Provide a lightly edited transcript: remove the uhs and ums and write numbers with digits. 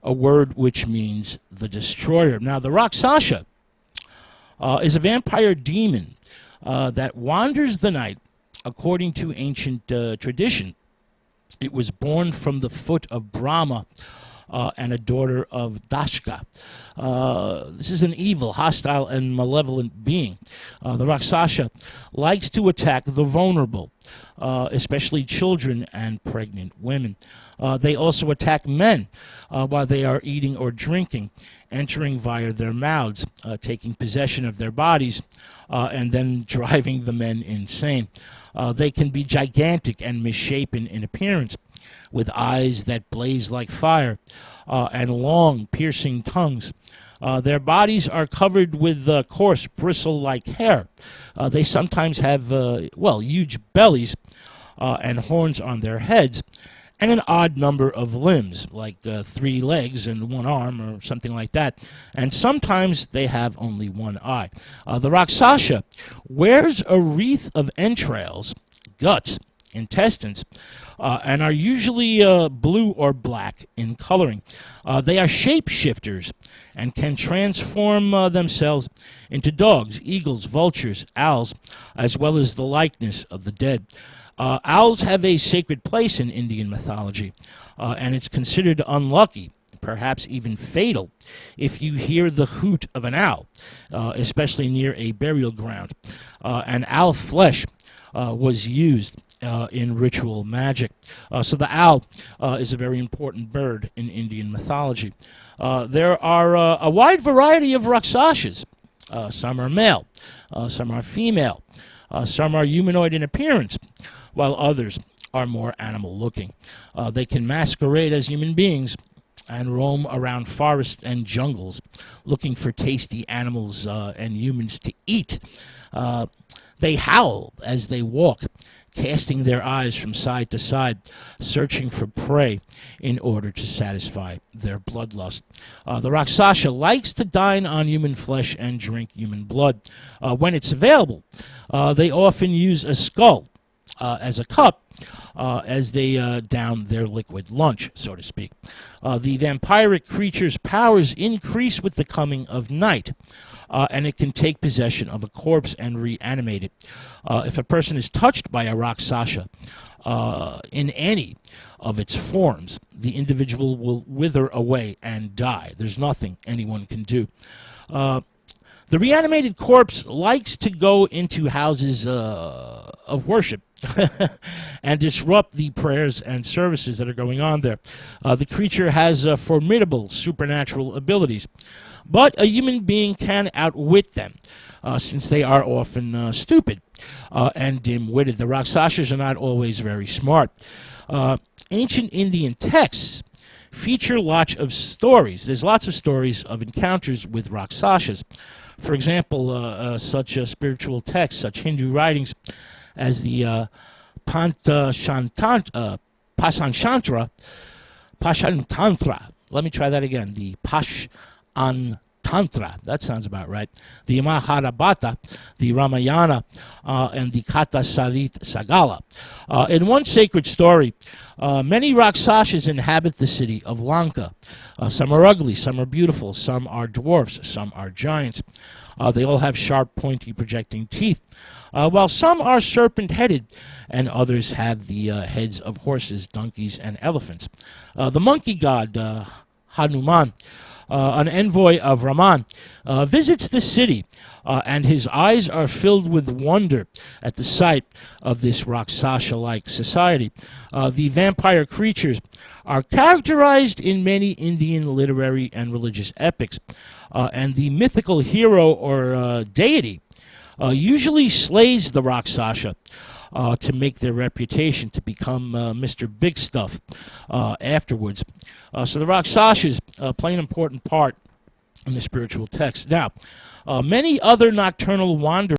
a word which means the destroyer. Now, the Rakshasa is a vampire demon that wanders the night. According to ancient tradition, it was born from the foot of Brahma and a daughter of Dashka. This is an evil, hostile, and malevolent being. The Rakshasa likes to attack the vulnerable, especially children and pregnant women. They also attack men while they are eating or drinking, entering via their mouths, taking possession of their bodies, and then driving the men insane. They can be gigantic and misshapen in appearance, with eyes that blaze like fire and long, piercing tongues. Their bodies are covered with coarse, bristle-like hair. They sometimes have, huge bellies and horns on their heads, and an odd number of limbs, like 3 legs and 1 arm or something like that. And sometimes they have only 1 eye. The Rakshasa wears a wreath of entrails, guts, intestines, and are usually blue or black in coloring. They are shapeshifters and can transform themselves into dogs, eagles, vultures, owls, as well as the likeness of the dead. Owls have a sacred place in Indian mythology, and it's considered unlucky, perhaps even fatal, if you hear the hoot of an owl, especially near a burial ground. And owl flesh was used in ritual magic. So the owl is a very important bird in Indian mythology. There are a wide variety of Rakshasas. Some are male, some are female, some are humanoid in appearance, while others are more animal-looking. They can masquerade as human beings and roam around forests and jungles looking for tasty animals and humans to eat. They howl as they walk, casting their eyes from side to side, searching for prey in order to satisfy their bloodlust. The Rakshasa likes to dine on human flesh and drink human blood. When it's available, they often use a skull as a cup as they down their liquid lunch, so to speak. The vampiric creature's powers increase with the coming of night, and it can take possession of a corpse and reanimate it. If a person is touched by a Rakshasa in any of its forms, the individual will wither away and die. There's nothing anyone can do. The reanimated corpse likes to go into houses of worship and disrupt the prayers and services that are going on there. The creature has formidable supernatural abilities, but a human being can outwit them, since they are often stupid and dim-witted. The Rakshasas are not always very smart. Ancient Indian texts feature lots of stories. There's lots of stories of encounters with Rakshasas. For example, such spiritual texts, such Hindu writings as the Pashantantra. Let me try that again. The Pashantantra. That sounds about right. The Mahabharata, the Ramayana, and the Katha Sarit Sagala. In one sacred story, many Rakshasas inhabit the city of Lanka. Some are ugly, some are beautiful, some are dwarfs, some are giants. They all have sharp, pointy, projecting teeth, while some are serpent-headed, and others have the heads of horses, donkeys, and elephants. The monkey god, Hanuman, an envoy of Raman, visits the city, and his eyes are filled with wonder at the sight of this Rakshasa-like society. The vampire creatures are characterized in many Indian literary and religious epics, and the mythical hero or deity usually slays the Rakshasa to make their reputation, to become Mr. Big Stuff afterwards. So the Rakshasas play an important part in the spiritual text. Now, many other nocturnal wanderers